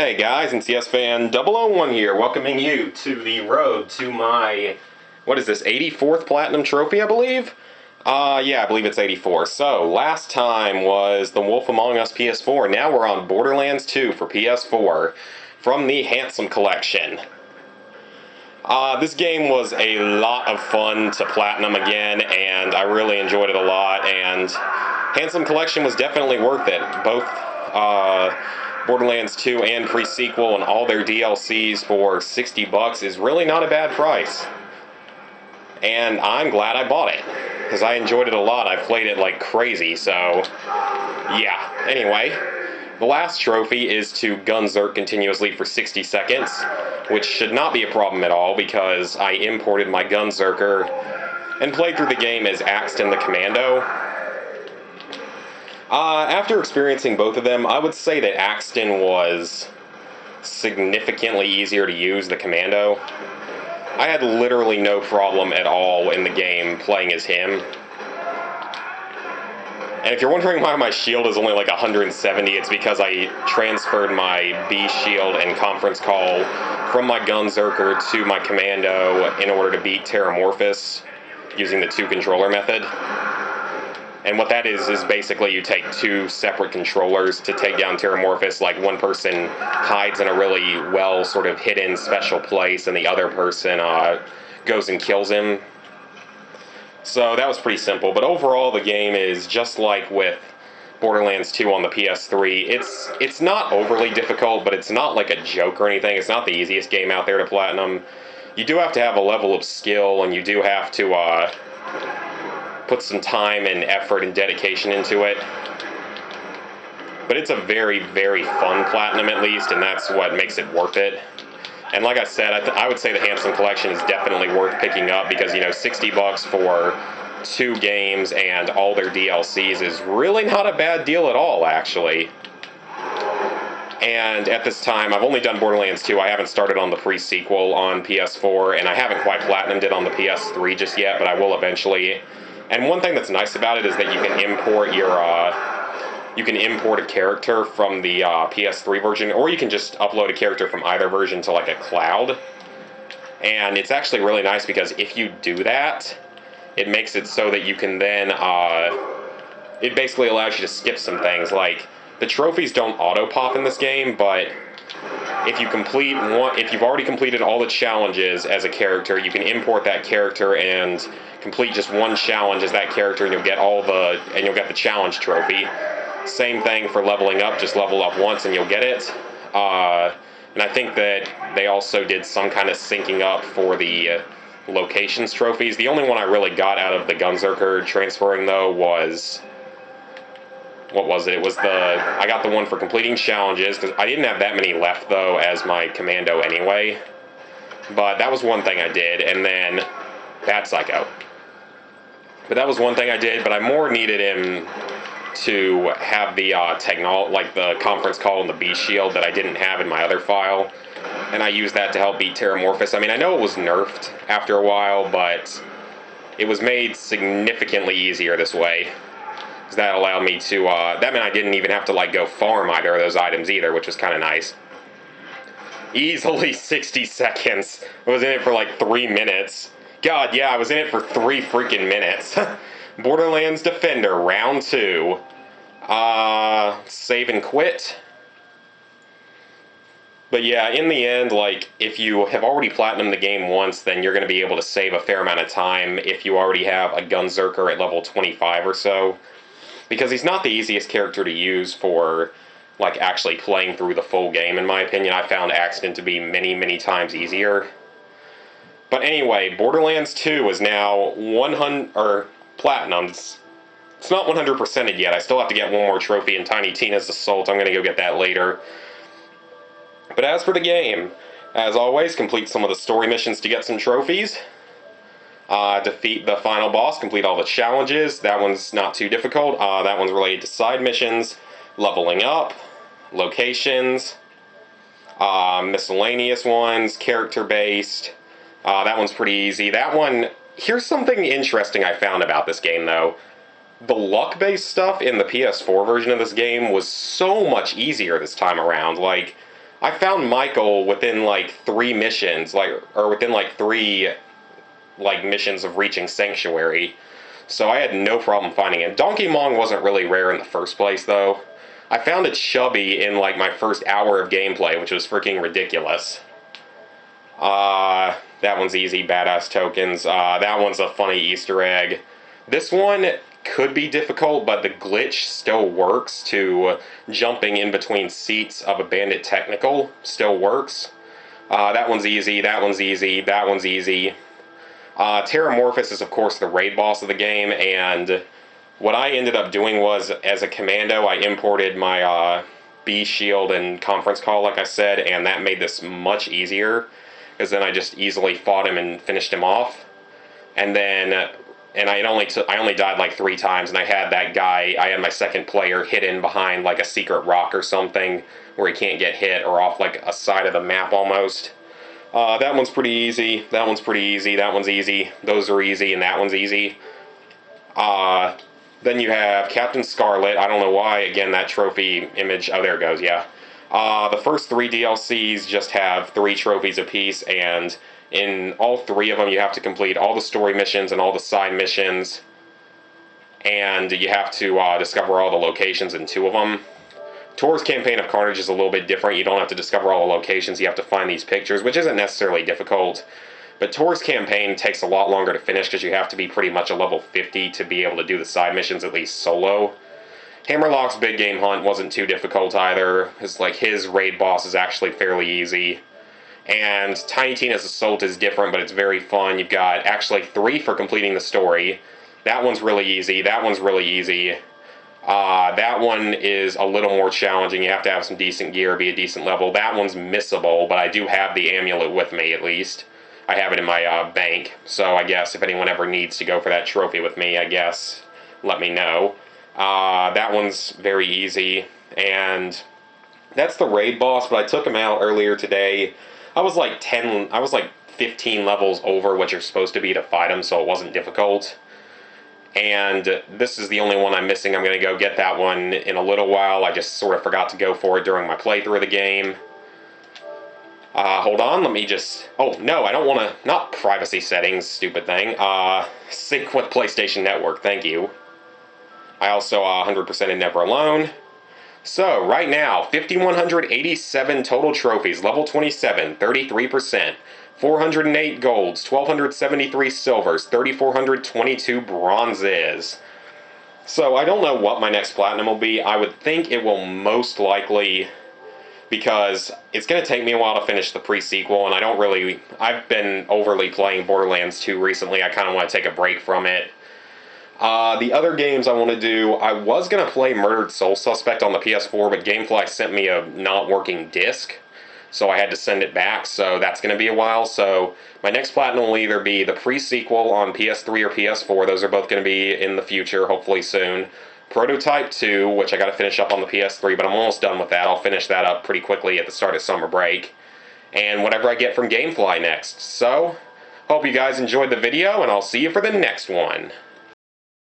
Hey guys, NCS fan 001 here, welcoming you to the road to my, what is this, 84th Platinum Trophy, I believe? Yeah, I believe it's 84. So, last time was The Wolf Among Us PS4, now we're on Borderlands 2 for PS4 from the Handsome Collection. This game was a lot of fun to Platinum again, and I really enjoyed it a lot, and Handsome Collection was definitely worth it. Both, Borderlands 2 and pre-sequel and all their DLCs for $60 is really not a bad price. And I'm glad I bought it, because I enjoyed it a lot. I played it like crazy, so yeah. Anyway, the last trophy is to gun Zerk continuously for 60 seconds, which should not be a problem at all, because I imported my gun Zerker and played through the game as Axton the Commando. After experiencing both of them, I would say that Axton was significantly easier to use the Commando. I had literally no problem at all in the game playing as him. And if you're wondering why my shield is only like 170, it's because I transferred my B shield and conference call from my gun Zerker to my Commando in order to beat Terramorphous using the two controller method. And what that is basically you take two separate controllers to take down Terramorphous. Like, one person hides in a really well sort of hidden special place, and the other person goes and kills him. So that was pretty simple. But overall, the game is just like with Borderlands 2 on the PS3. It's not overly difficult, but it's not like a joke or anything. It's not the easiest game out there to Platinum. You do have to have a level of skill, and you do have to put some time and effort and dedication into it. But it's a very, very fun Platinum, at least, and that's what makes it worth it. And like I said, I would say the Handsome Collection is definitely worth picking up, because, you know, $60 for 2 games and all their DLCs is really not a bad deal at all, actually. And at this time, I've only done Borderlands 2. I haven't started on the pre-sequel on PS4, and I haven't quite Platinumed it on the PS3 just yet, but I will eventually. And one thing that's nice about it is that you can import a character from the PS3 version, or you can just upload a character from either version to like a cloud. And it's actually really nice, because if you do that, it makes it so that you can then, it basically allows you to skip some things. Like, the trophies don't auto-pop in this game, but if you've already completed all the challenges as a character, you can import that character and complete just one challenge as that character, and you'll get the challenge trophy. Same thing for leveling up, just level up once and you'll get it. And I think that they also did some kind of syncing up for the locations trophies. The only one I really got out of the Gunzerker transferring, though, was, what was it? I got the one for completing challenges, because I didn't have that many left, though, as my Commando anyway. But that was one thing I did, and then Bad Psycho. But that was one thing I did, but I more needed him to have the the conference call and the B shield that I didn't have in my other file, and I used that to help beat Terramorphous. I mean, I know it was nerfed after a while, but it was made significantly easier this way. Because that allowed me to, that meant I didn't even have to, like, go farm either of those items either, which was kind of nice. Easily 60 seconds. I was in it for like 3 minutes. God, yeah, I was in it for 3 freaking minutes. Borderlands Defender, round 2. Save and quit. But yeah, in the end, like, if you have already platinumed the game once, then you're going to be able to save a fair amount of time if you already have a Gunzerker at level 25 or so. Because he's not the easiest character to use for, like, actually playing through the full game, in my opinion. I found Axton to be many, many times easier. But anyway, Borderlands 2 is now Platinum. It's not 100%ed yet. I still have to get one more trophy in Tiny Tina's Assault. I'm going to go get that later. But as for the game, as always, complete some of the story missions to get some trophies. Defeat the final boss, complete all the challenges. That one's not too difficult. That one's related to side missions, leveling up, locations, miscellaneous ones, character-based. That one's pretty easy. That one, here's something interesting I found about this game, though. The luck-based stuff in the PS4 version of this game was so much easier this time around. Like, I found Michael within like 3 missions, or within like 3 like missions of reaching Sanctuary. So I had no problem finding him. Donkey Kong wasn't really rare in the first place, though. I found it chubby in like my first hour of gameplay, which was freaking ridiculous. That one's easy, badass tokens. That one's a funny Easter egg. This one could be difficult, but the glitch still works to jumping in between seats of a bandit technical still works. That one's easy, that one's easy, that one's easy. Terramorphous is, of course, the raid boss of the game, and what I ended up doing was, as a commando, I imported my B shield and conference call, like I said, and that made this much easier, because then I just easily fought him and finished him off. And then, and I only died like 3 times, and I had that guy, I had my second player hidden behind like a secret rock or something, where he can't get hit, or off like a side of the map almost. That one's pretty easy, that one's pretty easy, that one's easy, those are easy, and that one's easy. Then you have Captain Scarlet. I don't know why, again, that trophy image, oh, there it goes, yeah. The first 3 DLCs just have 3 trophies apiece, and in all 3 of them you have to complete all the story missions and all the side missions, and you have to discover all the locations in 2 of them. Tor's Campaign of Carnage is a little bit different. You don't have to discover all the locations, you have to find these pictures, which isn't necessarily difficult. But Tor's Campaign takes a lot longer to finish because you have to be pretty much a level 50 to be able to do the side missions, at least solo. Hammerlock's Big Game Hunt wasn't too difficult either. It's like his raid boss is actually fairly easy. And Tiny Tina's Assault is different, but it's very fun. You've got actually 3 for completing the story. That one's really easy. That one's really easy. That one is a little more challenging. You have to have some decent gear, be a decent level. That one's missable, but I do have the amulet with me at least. I have it in my bank, so I guess if anyone ever needs to go for that trophy with me, I guess, let me know. That one's very easy, and that's the raid boss, but I took him out earlier today. I was like 15 levels over what you're supposed to be to fight him, so it wasn't difficult. And this is the only one I'm missing. I'm going to go get that one in a little while. I just sort of forgot to go for it during my playthrough of the game. Hold on, let me just... Oh, no, I don't want to... Not privacy settings, stupid thing. Sync with PlayStation Network, thank you. I also 100% in Never Alone. So, right now, 5,187 total trophies, level 27, 33%. 408 golds, 1,273 silvers, 3,422 bronzes. So, I don't know what my next platinum will be. I would think it will most likely... because it's going to take me a while to finish the pre-sequel, and I've been overly playing Borderlands 2 recently. I kind of want to take a break from it. The other games I want to do, I was going to play Murdered Soul Suspect on the PS4, but Gamefly sent me a not working disc, so I had to send it back, so that's going to be a while. So my next platinum will either be the pre-sequel on PS3 or PS4. Those are both going to be in the future, hopefully soon. Prototype 2, which I got to finish up on the PS3, but I'm almost done with that. I'll finish that up pretty quickly at the start of summer break. And whatever I get from Gamefly next. So, hope you guys enjoyed the video, and I'll see you for the next one.